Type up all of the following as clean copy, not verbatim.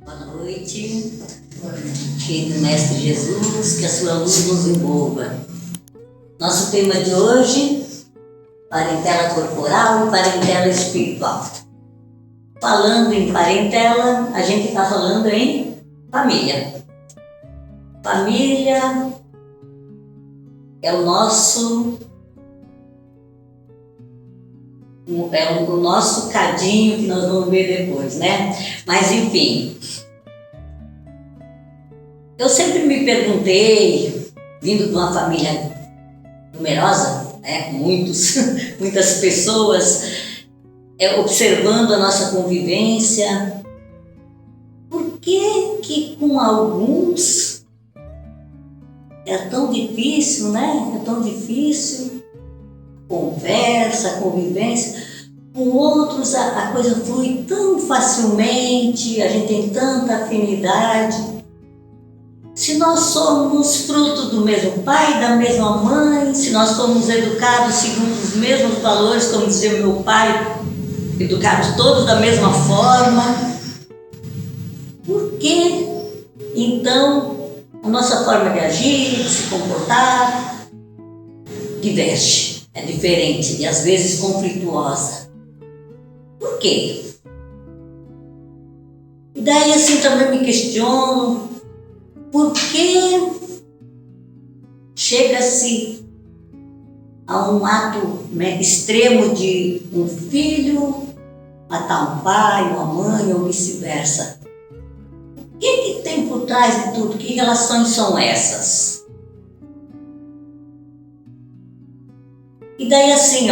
Boa noite, filho do Mestre Jesus, que a sua luz nos envolva. Nosso tema de hoje, parentela corporal e parentela espiritual. Falando em parentela, a gente está falando em família. Família é o nosso cadinho que nós vamos ver depois, né? Mas enfim, eu sempre me perguntei, vindo de uma família numerosa, né, muitas pessoas, observando a nossa convivência, por que com alguns é tão difícil, né? É tão difícil conversa, convivência, com outros a coisa flui tão facilmente, a gente tem tanta afinidade. Se nós somos fruto do mesmo pai, da mesma mãe, se nós somos educados segundo os mesmos valores, como dizia meu pai, educados todos da mesma forma, por que então a nossa forma de agir, de se comportar, diverge? É diferente e às vezes conflituosa. Por quê? E daí assim também me questiono, por que chega-se a um ato, né, extremo de um filho matar um pai, uma mãe ou vice-versa? O que tem por trás de tudo? Que relações são essas? E daí assim,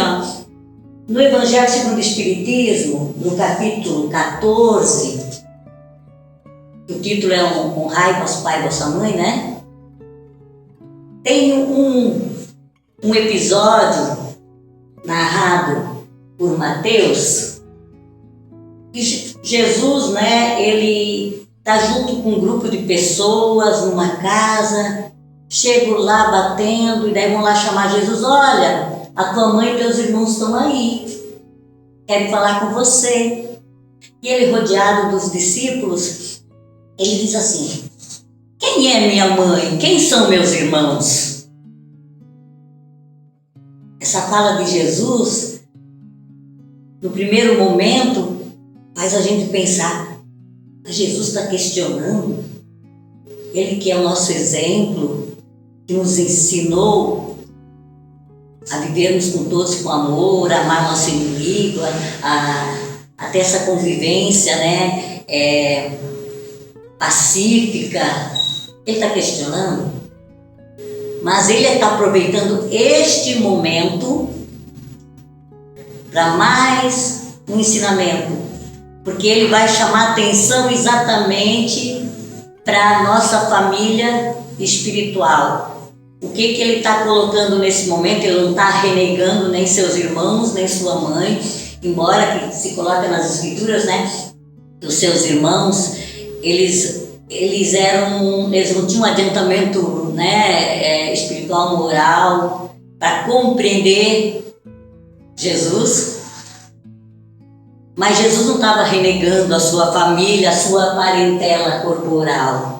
no Evangelho segundo o Espiritismo, no capítulo 14, o título é Honrai vosso pai e vossa mãe, né? Tem um episódio narrado por Mateus, que Jesus, né, ele está junto com um grupo de pessoas numa casa, chegam lá batendo e daí vão lá chamar Jesus, olha, a tua mãe e teus irmãos estão aí, querem falar com você. E ele, rodeado dos discípulos, ele diz assim, quem é minha mãe? Quem são meus irmãos? Essa fala de Jesus, no primeiro momento, faz a gente pensar, Jesus está questionando, ele que é o nosso exemplo, que nos ensinou a vivermos com todos com amor, a amar nosso inimigo, a ter essa convivência, né, pacífica. Ele está questionando, mas ele está aproveitando este momento para mais um ensinamento, porque ele vai chamar atenção exatamente para a nossa família espiritual. O que ele está colocando nesse momento? Ele não está renegando nem seus irmãos, nem sua mãe, embora que se coloca nas escrituras, né, os seus irmãos, eles não tinham adiantamento, né, espiritual, moral, para compreender Jesus. Mas Jesus não estava renegando a sua família, a sua parentela corporal.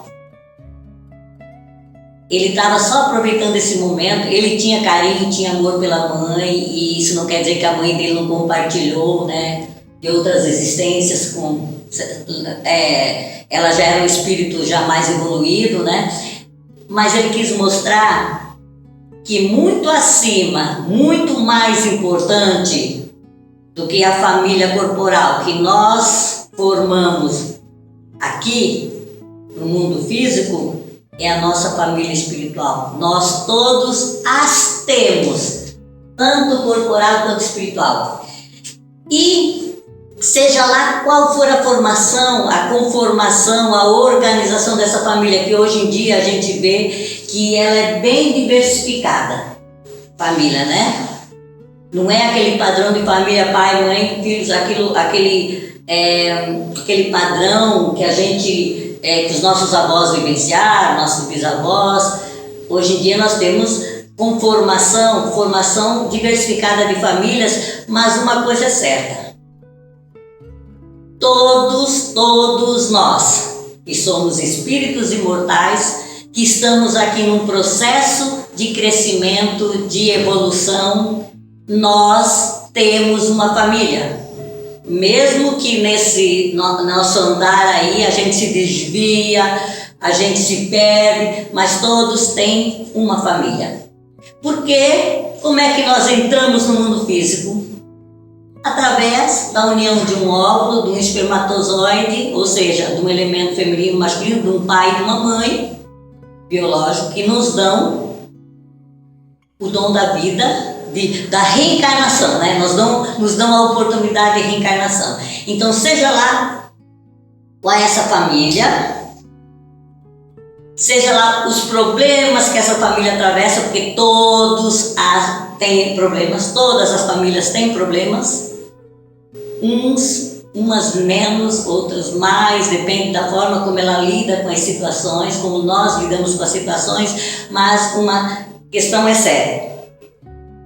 Ele estava só aproveitando esse momento, ele tinha carinho, tinha amor pela mãe, e isso não quer dizer que a mãe dele não compartilhou, né, de outras existências, ela já era um espírito já mais evoluído, né, mas ele quis mostrar que muito acima, muito mais importante do que a família corporal que nós formamos aqui no mundo físico, é a nossa família espiritual. Nós todos as temos, tanto corporal quanto espiritual. E seja lá qual for a formação, a conformação, a organização dessa família, que hoje em dia a gente vê que ela é bem diversificada. Família, né? Não é aquele padrão de família, pai, mãe, filhos, aquele padrão que a gente... que os nossos avós vivenciaram, nossos bisavós. Hoje em dia nós temos formação diversificada de famílias, mas uma coisa é certa. Todos nós que somos espíritos imortais, que estamos aqui num processo de crescimento, de evolução. Nós temos uma família. Mesmo que nesse nosso andar aí a gente se desvia, a gente se perde, mas todos têm uma família. Porque como é que nós entramos no mundo físico? Através da união de um óvulo, de um espermatozoide, ou seja, de um elemento feminino e masculino, de um pai e de uma mãe biológico, que nos dão o dom da vida, da reencarnação, né? Nos dão a oportunidade de reencarnação. Então, seja lá qual é essa família, seja lá os problemas que essa família atravessa, porque todos têm problemas, todas as famílias têm problemas, umas menos, outras mais, depende da forma como ela lida com as situações, como nós lidamos com as situações, mas uma questão é séria.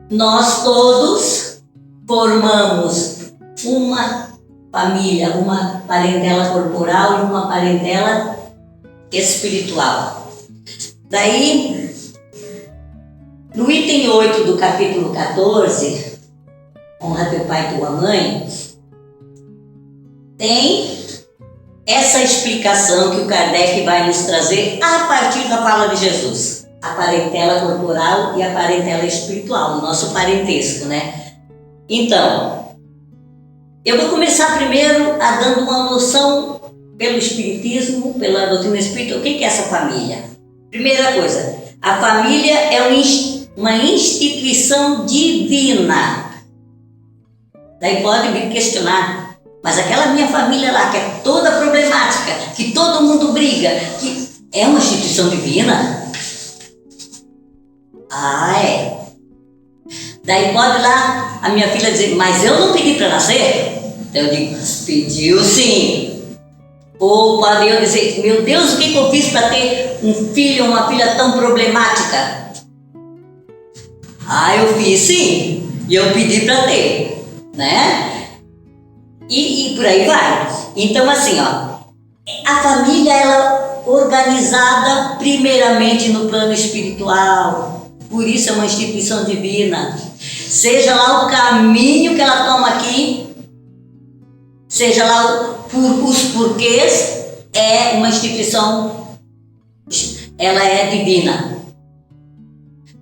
Nós todos formamos uma família, uma parentela corporal e uma parentela espiritual. Daí, no item 8 do capítulo 14, honra teu pai e tua mãe, tem essa explicação que o Kardec vai nos trazer a partir da fala de Jesus. A parentela corporal e a parentela espiritual, o nosso parentesco, né? Então, eu vou começar primeiro dando uma noção pelo Espiritismo, pela doutrina espírita, o que é essa família? Primeira coisa, a família é uma instituição divina. Daí pode me questionar, mas aquela minha família lá, que é toda problemática, que todo mundo briga, que é uma instituição divina? Ah, é. Daí pode lá a minha filha dizer, mas eu não pedi para nascer? Então eu digo, pediu sim. Ou pode eu dizer, meu Deus, o que eu fiz para ter um filho ou uma filha tão problemática? Ah, eu fiz sim. E eu pedi para ter, né? E por aí vai. Então assim, ó, a família, ela é organizada primeiramente no plano espiritual. Por isso é uma instituição divina. Seja lá o caminho que ela toma aqui, seja lá os porquês, é uma instituição, ela é divina.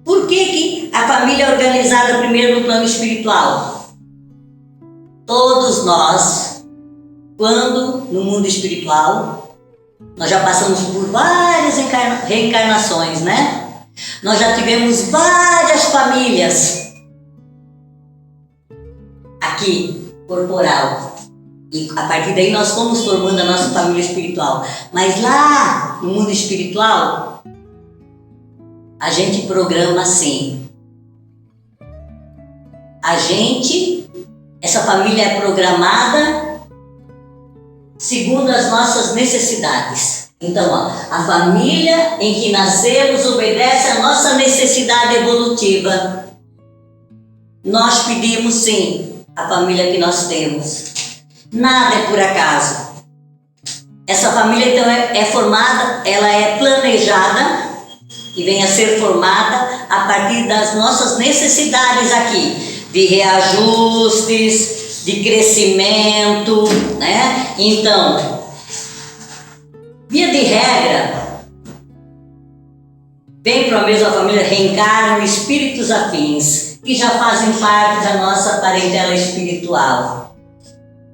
Por que a família é organizada primeiro no plano espiritual? Todos nós, quando no mundo espiritual, nós já passamos por várias reencarnações, né? Nós já tivemos várias famílias aqui, corporal. E a partir daí nós fomos formando a nossa família espiritual. Mas lá no mundo espiritual, a gente programa assim. Essa família é programada segundo as nossas necessidades. Então, ó, a família em que nascemos obedece à nossa necessidade evolutiva. Nós pedimos sim a família que nós temos. Nada é por acaso. Essa família então é formada, ela é planejada e vem a ser formada a partir das nossas necessidades aqui, de reajustes, de crescimento, né? Então, via de regra, vem para a mesma família, reencarnam espíritos afins, que já fazem parte da nossa parentela espiritual.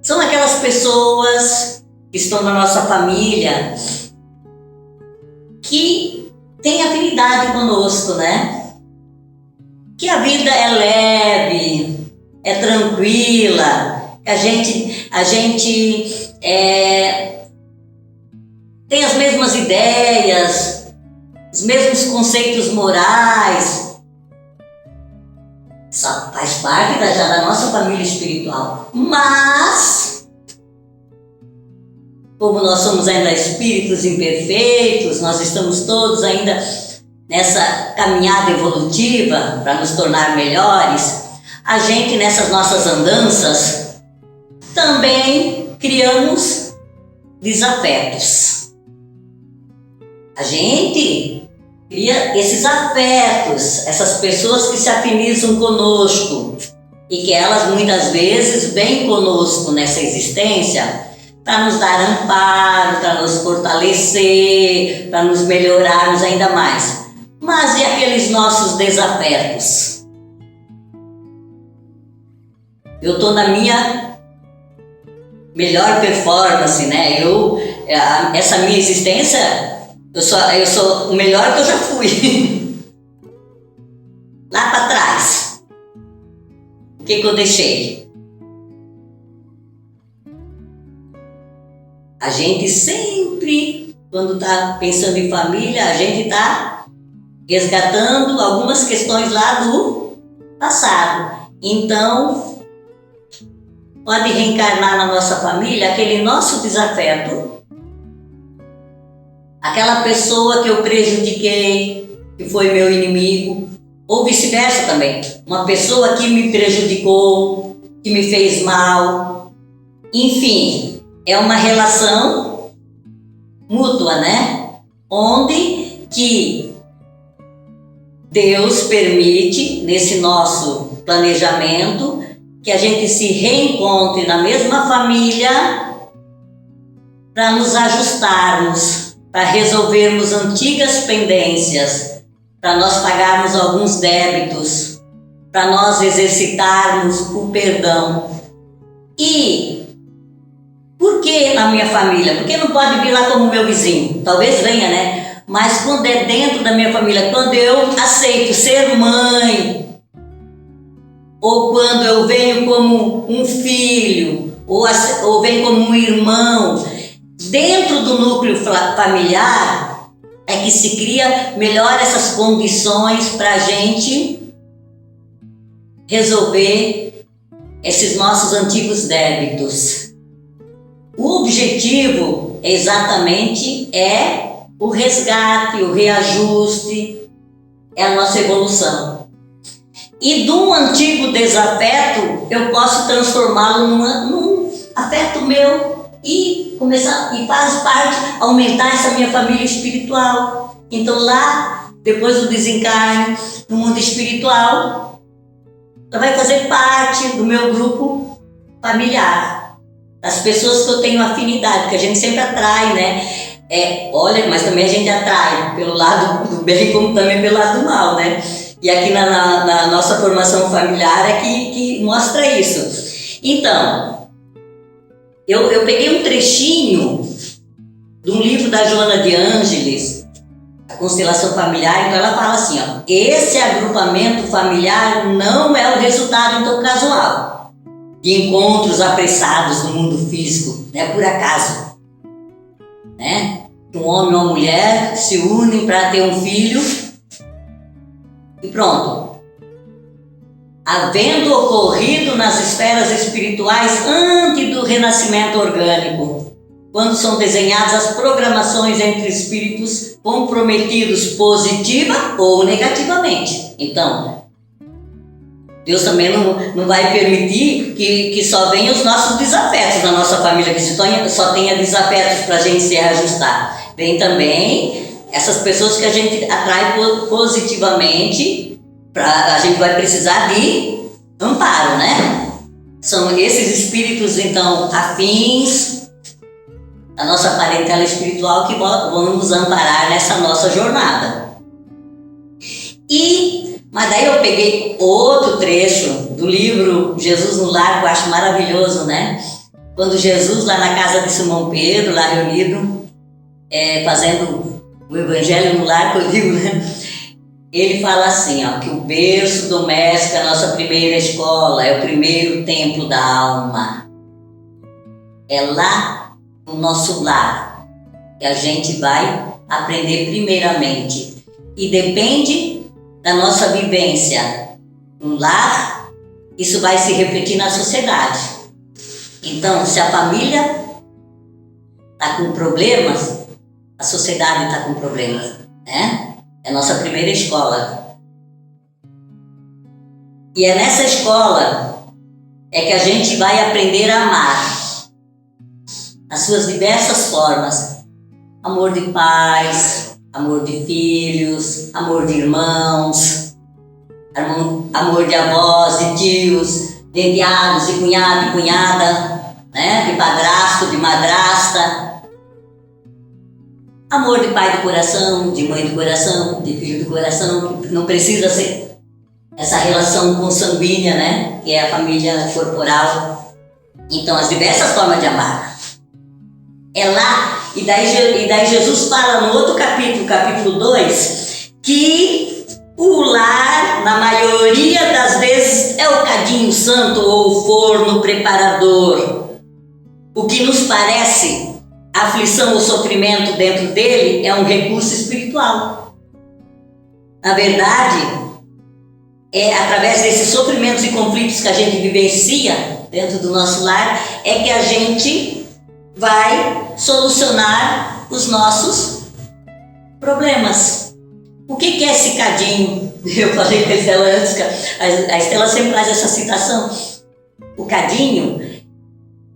São aquelas pessoas que estão na nossa família, que têm afinidade conosco, né? Que a vida é leve, é tranquila, a gente tem as mesmas ideias, os mesmos conceitos morais. Só faz parte já da nossa família espiritual. Mas, como nós somos ainda espíritos imperfeitos, nós estamos todos ainda nessa caminhada evolutiva para nos tornar melhores, a gente nessas nossas andanças também criamos desafetos. A gente cria esses afetos, essas pessoas que se afinizam conosco e que elas muitas vezes vêm conosco nessa existência para nos dar amparo, para nos fortalecer, para nos melhorarmos ainda mais. Mas e aqueles nossos desafetos? Eu estou na minha melhor performance, né? Essa minha existência, eu sou o melhor que eu já fui. Lá para trás, o que eu deixei? A gente sempre, quando está pensando em família, a gente está resgatando algumas questões lá do passado. Então, pode reencarnar na nossa família aquele nosso desafeto, aquela pessoa que eu prejudiquei, que foi meu inimigo, ou vice-versa também. Uma pessoa que me prejudicou, que me fez mal. Enfim, é uma relação mútua, né? Onde que Deus permite, nesse nosso planejamento, que a gente se reencontre na mesma família para nos ajustarmos, para resolvermos antigas pendências, para nós pagarmos alguns débitos, para nós exercitarmos o perdão. E por que na minha família? Porque não pode vir lá como meu vizinho? Talvez venha, né? Mas quando é dentro da minha família, quando eu aceito ser mãe, ou quando eu venho como um filho, ou venho como um irmão, dentro do núcleo familiar, é que se cria melhor essas condições para a gente resolver esses nossos antigos débitos. O objetivo exatamente é o resgate, o reajuste, é a nossa evolução. E de um antigo desafeto, eu posso transformá-lo num afeto meu e faz parte, aumentar essa minha família espiritual. Então lá, depois do desencarne, no mundo espiritual, ela vai fazer parte do meu grupo familiar. As pessoas que eu tenho afinidade, porque a gente sempre atrai, né? Mas também a gente atrai pelo lado do bem como também pelo lado do mal, né? E aqui na nossa formação familiar é que mostra isso. Então, eu peguei um trechinho de um livro da Joana de Ângeles, A Constelação Familiar, então ela fala assim, ó, esse agrupamento familiar não é o resultado então casual de encontros apressados no mundo físico, não é por acaso, né? Um homem ou uma mulher se unem para ter um filho e pronto. Havendo ocorrido nas esferas espirituais antes do renascimento orgânico, quando são desenhadas as programações entre espíritos comprometidos positiva ou negativamente. Então, Deus também não vai permitir que só venham os nossos desafetos na nossa família, que só tenha desafetos para a gente se reajustar. Vem também essas pessoas que a gente atrai positivamente, a gente vai precisar de amparo, né? São esses espíritos, então, afins da nossa parentela espiritual que vão nos amparar nessa nossa jornada. Mas daí eu peguei outro trecho do livro Jesus no Lar, que eu acho maravilhoso, né? Quando Jesus, lá na casa de Simão Pedro, lá reunido, fazendo o Evangelho no Lar, que eu digo, né? Ele fala assim, ó, que o berço doméstico é a nossa primeira escola, é o primeiro templo da alma. É lá, no nosso lar, que a gente vai aprender primeiramente. E depende da nossa vivência no lar, isso vai se refletir na sociedade. Então, se a família está com problemas, a sociedade está com problemas, né? É a nossa primeira escola. E é nessa escola é que a gente vai aprender a amar, nas suas diversas formas. Amor de pais, amor de filhos, amor de irmãos, amor de avós, de tios, de enteados, de cunhado, de cunhada, né? De padrasto, de madrasta. Amor de pai do coração, de mãe do coração, de filho do coração, não precisa ser essa relação consanguínea, né? Que é a família corporal. Então, as diversas formas de amar. É lá, e daí Jesus fala no outro capítulo, capítulo 2, que o lar, na maioria das vezes, é o cadinho santo ou o forno preparador. O que nos parece aflição ou sofrimento dentro dele é um recurso espiritual. Na verdade, é através desses sofrimentos e conflitos que a gente vivencia dentro do nosso lar, é que a gente vai solucionar os nossos problemas. O que é esse cadinho? Eu falei com a Estela antes, a Estela sempre faz essa citação. O cadinho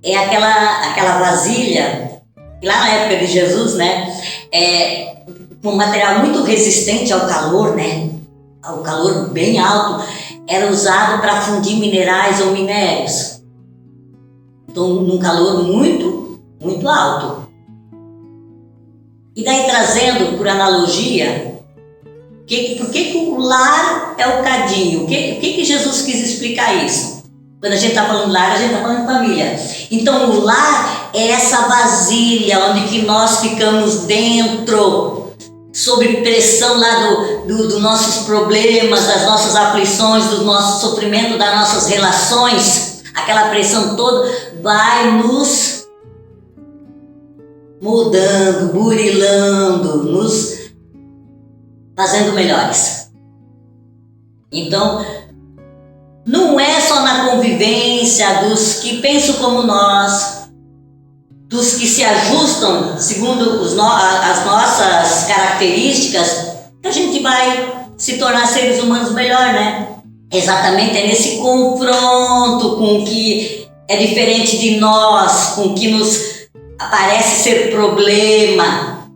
é aquela vasilha, lá na época de Jesus, né, um material muito resistente ao calor, né, ao calor bem alto, era usado para fundir minerais ou minérios. Então, num calor muito, muito alto. E daí, trazendo por analogia, por que o lar é o cadinho? O que Jesus quis explicar isso? Quando a gente está falando lar, a gente está falando de família. Então, o lar é essa vasilha onde que nós ficamos dentro, sob pressão lá dos nossos problemas, das nossas aflições, do nosso sofrimento, das nossas relações. Aquela pressão toda vai nos mudando, burilando, nos fazendo melhores. Então, não é só na convivência dos que pensam como nós, dos que se ajustam segundo as nossas características, que a gente vai se tornar seres humanos melhor, né? Exatamente, é nesse confronto com o que é diferente de nós, com o que nos parece ser problema,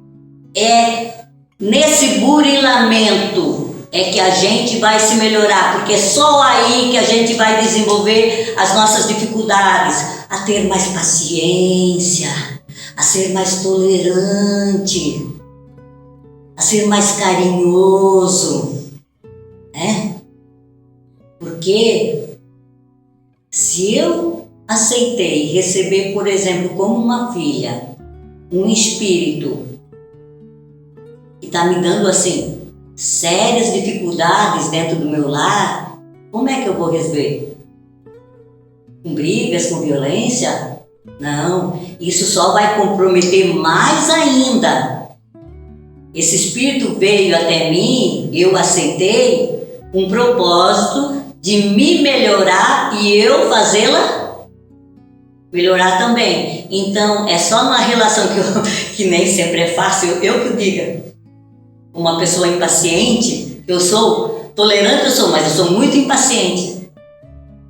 é nesse burilamento é que a gente vai se melhorar, porque é só aí que a gente vai desenvolver as nossas dificuldades, a ter mais paciência, a ser mais tolerante, a ser mais carinhoso, né? Porque se eu aceitei receber, por exemplo, como uma filha, um espírito que está me dando assim sérias dificuldades dentro do meu lar, como é que eu vou receber? Com brigas, com violência? Não, isso só vai comprometer mais ainda. Esse espírito veio até mim, eu aceitei, com um propósito de me melhorar e eu fazê-la melhorar também. Então, é só numa relação que nem sempre é fácil, eu que diga. Uma pessoa impaciente, eu sou tolerante, mas eu sou muito impaciente.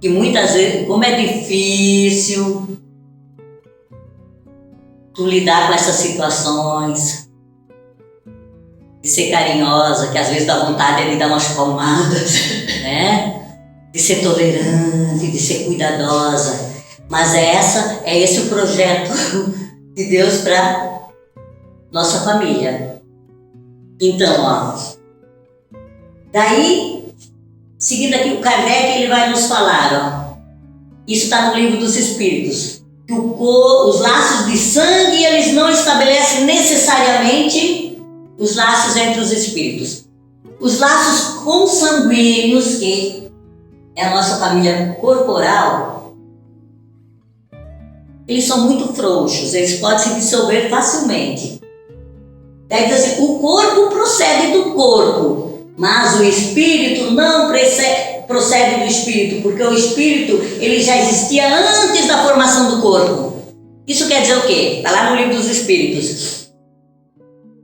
E muitas vezes, como é difícil tu lidar com essas situações, de ser carinhosa, que às vezes dá vontade de dar umas palmadas, né? De ser tolerante, de ser cuidadosa. Mas é esse o projeto de Deus para nossa família. Então, ó, daí, seguindo aqui o Kardec, ele vai nos falar, ó, isso está no Livro dos Espíritos, que os laços de sangue, eles não estabelecem necessariamente os laços entre os espíritos. Os laços consanguíneos, que é a nossa família corporal, eles são muito frouxos, eles podem se dissolver facilmente. Daí diz assim, o corpo procede do corpo, mas o espírito não procede do espírito, porque o espírito ele já existia antes da formação do corpo. Isso quer dizer o quê? Está lá no Livro dos Espíritos.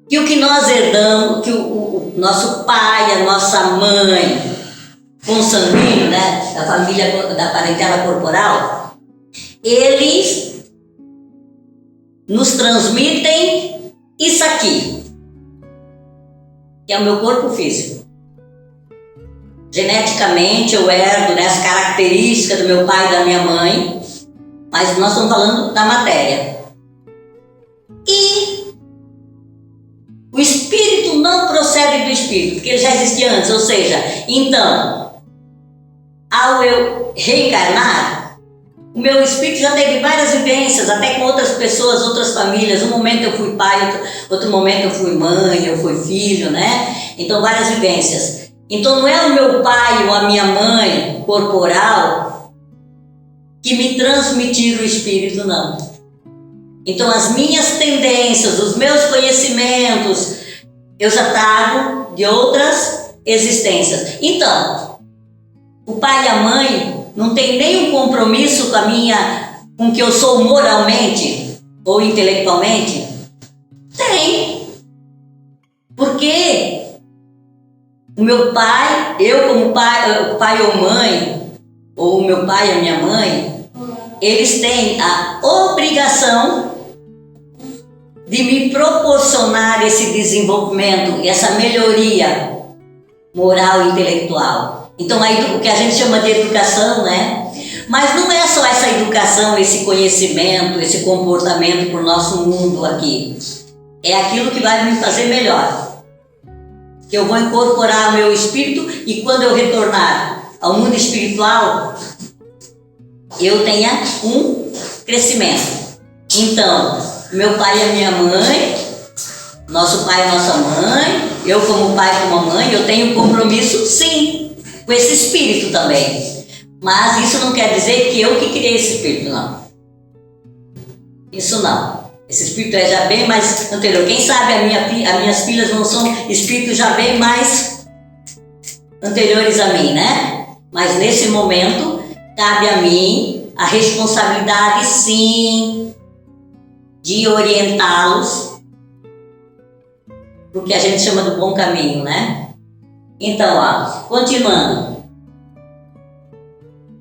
Que o que nós herdamos, que o nosso pai, a nossa mãe, consanguíneo, né, da família, da parentela corporal, eles nos transmitem isso aqui. que é o meu corpo físico. Geneticamente eu herdo essa característica do meu pai e da minha mãe, mas nós estamos falando da matéria. E o espírito não procede do espírito, porque ele já existia antes, ou seja, então, ao eu reencarnar, o meu espírito já teve várias vivências, até com outras pessoas, outras famílias. Um momento eu fui pai, outro momento eu fui mãe, eu fui filho, né? Então, várias vivências. Então, não é o meu pai ou a minha mãe corporal que me transmitiram o espírito, não. Então, as minhas tendências, os meus conhecimentos, eu já trago de outras existências. Então, o pai e a mãe não tem nenhum compromisso com o que eu sou moralmente ou intelectualmente? Tem. Porque o meu pai, eu como pai ou mãe, ou o meu pai e a minha mãe, eles têm a obrigação de me proporcionar esse desenvolvimento, essa melhoria moral e intelectual. Então aí o que a gente chama de educação, né? Mas não é só essa educação, esse conhecimento, esse comportamento para o nosso mundo aqui. É aquilo que vai me fazer melhor. Que eu vou incorporar ao meu espírito e quando eu retornar ao mundo espiritual, eu tenha um crescimento. Então, meu pai e a minha mãe, nosso pai e nossa mãe, eu como pai e como mãe, eu tenho um compromisso sim, com esse espírito também. Mas isso não quer dizer que eu que criei esse espírito, não. Isso não. Esse espírito é já bem mais anterior. Quem sabe as minhas filhas não são espíritos já bem mais anteriores a mim, né? Mas nesse momento, cabe a mim a responsabilidade sim de orientá-los porque a gente chama do bom caminho, né? Então, continuando.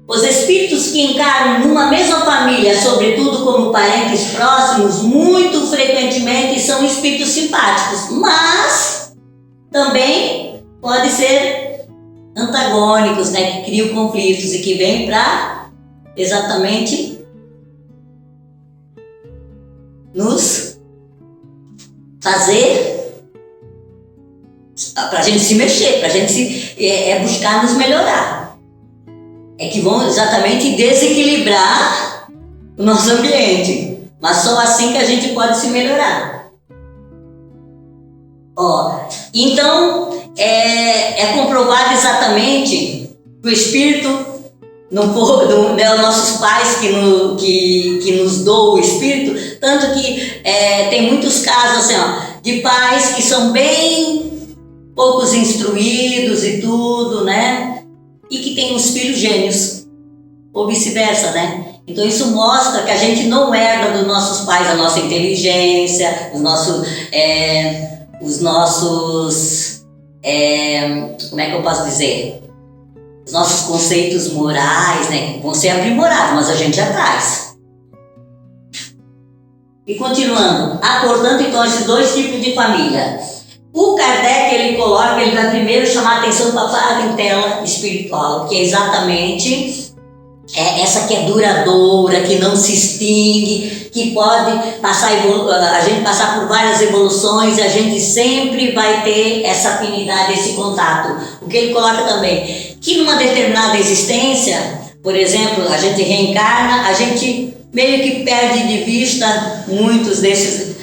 Os espíritos que encarnam numa mesma família, sobretudo como parentes próximos, muito frequentemente são espíritos simpáticos, mas também podem ser antagônicos, né? Que criam conflitos e que vêm para exatamente nos fazer, para a gente se mexer, para a gente buscar nos melhorar. É que vão exatamente desequilibrar o nosso ambiente. Mas só assim que a gente pode se melhorar. Então, é comprovado exatamente que o Espírito, nossos pais que nos doam o Espírito, tanto que tem muitos casos assim, de pais que são bem poucos instruídos e tudo, né? E que tem uns filhos gênios, ou vice-versa, né? Então isso mostra que a gente não herda dos nossos pais a nossa inteligência, os nossos como é que eu posso dizer? Os nossos conceitos morais, né? Vão ser aprimorados, mas a gente já traz. E continuando, acordando então esses dois tipos de família. O Kardec, ele vai primeiro chamar a atenção para a parentela espiritual, que é exatamente essa que é duradoura, que não se extingue, que pode a gente passar por várias evoluções e a gente sempre vai ter essa afinidade, esse contato. O que ele coloca também, que numa determinada existência, por exemplo, a gente reencarna, a gente meio que perde de vista muitos desses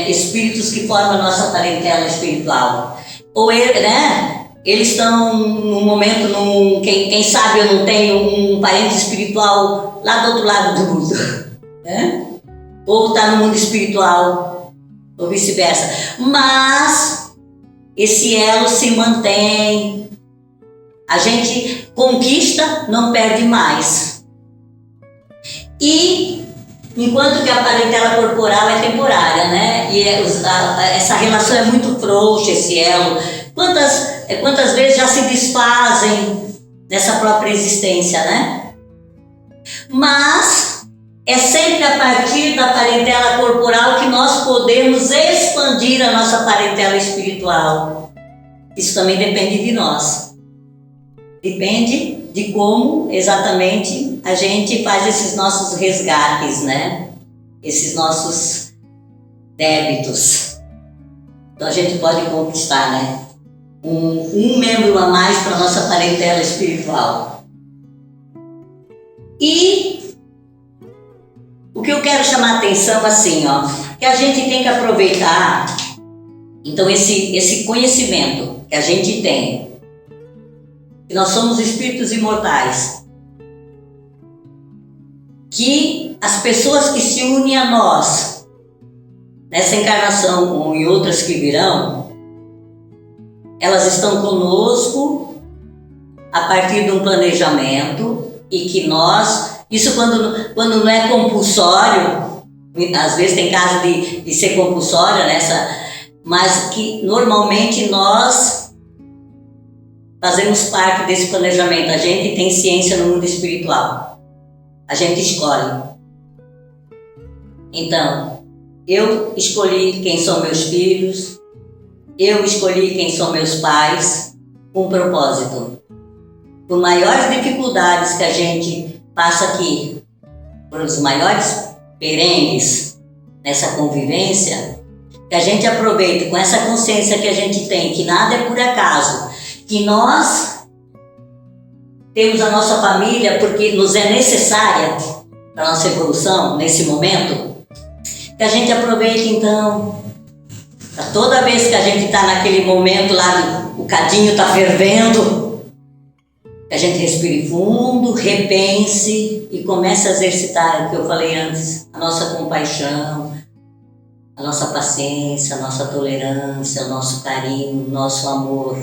espíritos que formam a nossa parentela espiritual. Ou eles estão num momento, quem sabe eu não tenho um parente espiritual lá do outro lado do mundo, né? Ou está no mundo espiritual, ou vice-versa. Mas esse elo se mantém, a gente conquista, não perde mais. E enquanto que a parentela corporal é temporária, né? E essa relação é muito frouxa, esse elo. Quantas vezes já se desfazem nessa própria existência, né? Mas é sempre a partir da parentela corporal que nós podemos expandir a nossa parentela espiritual. Isso também depende de nós. Depende de como exatamente a gente faz esses nossos resgates, né? Esses nossos débitos. Então a gente pode conquistar, né? Um membro a mais para a nossa parentela espiritual. E o que eu quero chamar a atenção assim, ó, que a gente tem que aproveitar, então esse conhecimento que a gente tem, que nós somos espíritos imortais, que as pessoas que se unem a nós, nessa encarnação ou em outras que virão, elas estão conosco a partir de um planejamento e que nós, isso quando não é compulsório, às vezes tem caso de ser compulsório nessa, mas que normalmente nós fazemos parte desse planejamento. A gente tem ciência no mundo espiritual, a gente escolhe. Então, eu escolhi quem são meus filhos, eu escolhi quem são meus pais, com um propósito. Por maiores dificuldades que a gente passa aqui, por os maiores perengues nessa convivência, que a gente aproveita com essa consciência que a gente tem, que nada é por acaso, que nós temos a nossa família porque nos é necessária para a nossa evolução nesse momento, que a gente aproveita então, toda vez que a gente está naquele momento lá, o cadinho está fervendo, que a gente respire fundo, repense e comece a exercitar o que eu falei antes, a nossa compaixão, a nossa paciência, a nossa tolerância, o nosso carinho, o nosso amor.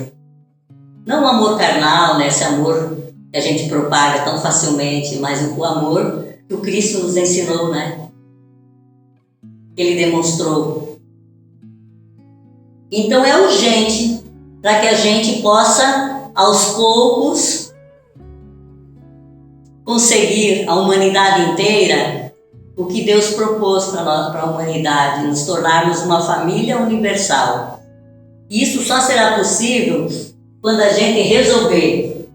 Não o amor carnal, né? Esse amor que a gente propaga tão facilmente, mas o amor que o Cristo nos ensinou, né? Ele demonstrou. Então é urgente para que a gente possa, aos poucos, conseguir a humanidade inteira o que Deus propôs para a humanidade, nos tornarmos uma família universal. E isso só será possível quando a gente resolver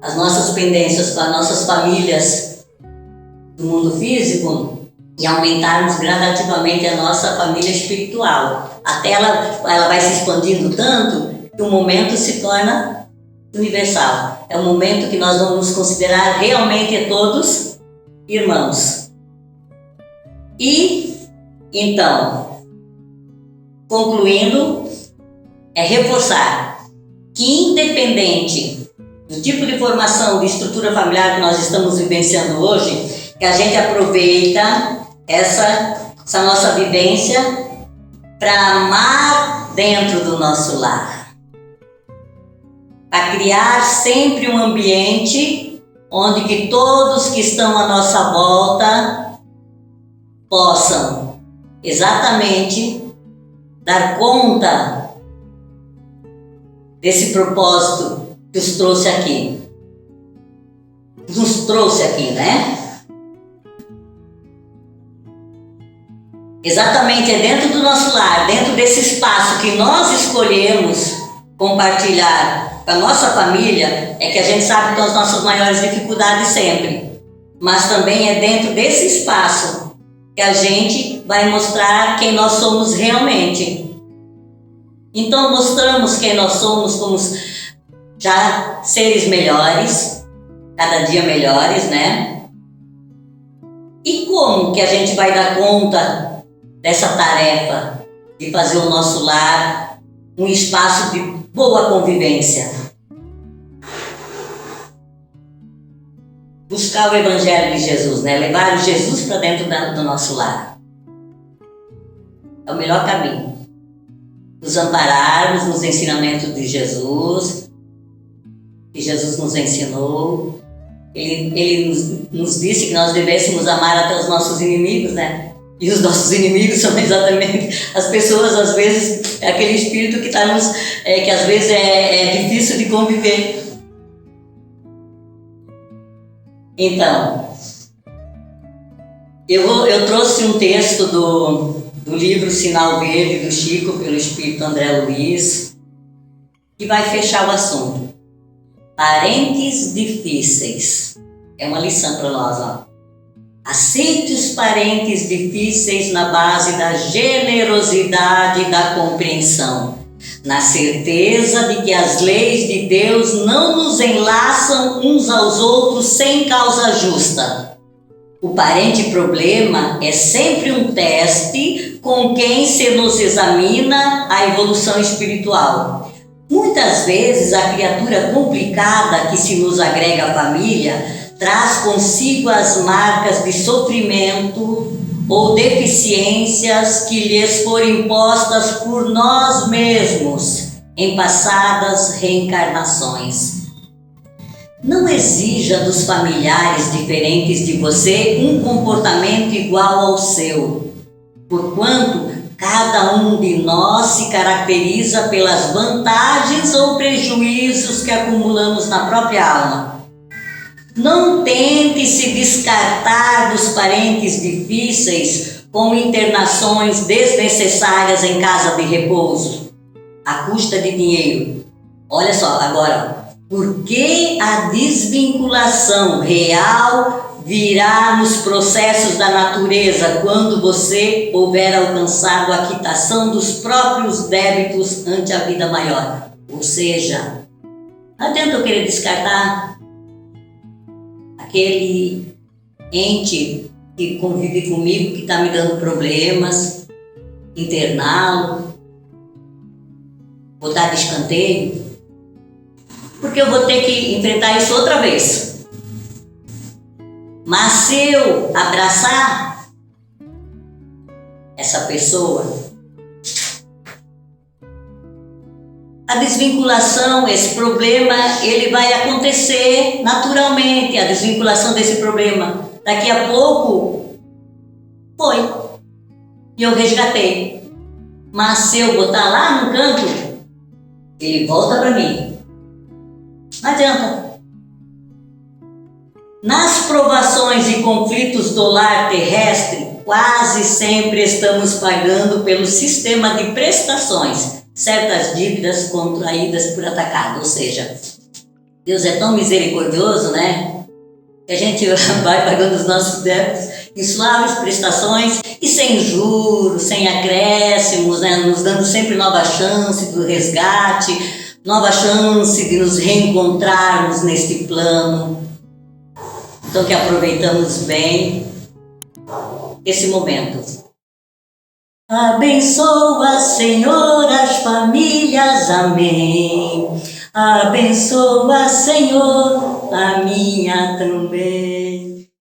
as nossas pendências com as nossas famílias do mundo físico e aumentarmos gradativamente a nossa família espiritual. Até ela vai se expandindo tanto que o momento se torna universal. É o momento que nós vamos considerar realmente todos irmãos. E, então, concluindo, é reforçar que independente do tipo de formação, de estrutura familiar que nós estamos vivenciando hoje, que a gente aproveita essa nossa vivência para amar dentro do nosso lar. Para criar sempre um ambiente onde que todos que estão à nossa volta possam exatamente dar conta desse propósito que nos trouxe aqui. Né? Exatamente, é dentro do nosso lar, dentro desse espaço que nós escolhemos compartilhar com a nossa família, é que a gente sabe que estão as nossas maiores dificuldades sempre. Mas também é dentro desse espaço que a gente vai mostrar quem nós somos realmente. Então mostramos quem nós somos como já seres melhores, cada dia melhores, né? E como que a gente vai dar conta dessa tarefa de fazer o nosso lar um espaço de boa convivência? Buscar o Evangelho de Jesus, né? Levar o Jesus para dentro do nosso lar. É o melhor caminho. Nos ampararmos nos ensinamentos de Jesus, que Jesus nos ensinou. Ele nos disse que nós devêssemos amar até os nossos inimigos, né? E os nossos inimigos são exatamente as pessoas, às vezes, é aquele espírito que está que às vezes é difícil de conviver. Então, eu trouxe um texto do livro Sinal Verde do Chico, pelo Espírito André Luiz, que vai fechar o assunto. Parentes difíceis. É uma lição para nós, ó. Aceite os parentes difíceis na base da generosidade e da compreensão, na certeza de que as leis de Deus não nos enlaçam uns aos outros sem causa justa. O parente problema é sempre um teste com quem se nos examina a evolução espiritual. Muitas vezes a criatura complicada que se nos agrega à família traz consigo as marcas de sofrimento ou deficiências que lhes foram impostas por nós mesmos em passadas reencarnações. Não exija dos familiares diferentes de você um comportamento igual ao seu, porquanto cada um de nós se caracteriza pelas vantagens ou prejuízos que acumulamos na própria alma. Não tente se descartar dos parentes difíceis com internações desnecessárias em casa de repouso, à custa de dinheiro. Olha só, agora, porque a desvinculação real virá nos processos da natureza quando você houver alcançado a quitação dos próprios débitos ante a vida maior. Ou seja, não adianta eu querer descartar aquele ente que convive comigo, que está me dando problemas, interná-lo, botar de escanteio, porque eu vou ter que enfrentar isso outra vez. Mas se eu abraçar essa pessoa, a desvinculação, esse problema, ele vai acontecer naturalmente, a desvinculação desse problema. Daqui a pouco, foi. E eu resgatei. Mas se eu botar lá no canto, ele volta para mim. Não adianta. Nas provações e conflitos do lar terrestre, quase sempre estamos pagando pelo sistema de prestações certas dívidas contraídas por atacado. Ou seja, Deus é tão misericordioso, né? Que a gente vai pagando os nossos débitos em suaves prestações e sem juros, sem acréscimos, né? Nos dando sempre nova chance do resgate, nova chance de nos reencontrarmos neste plano. Então que aproveitamos bem esse momento. Abençoa, Senhor, as famílias, amém. Abençoa, Senhor, a minha também.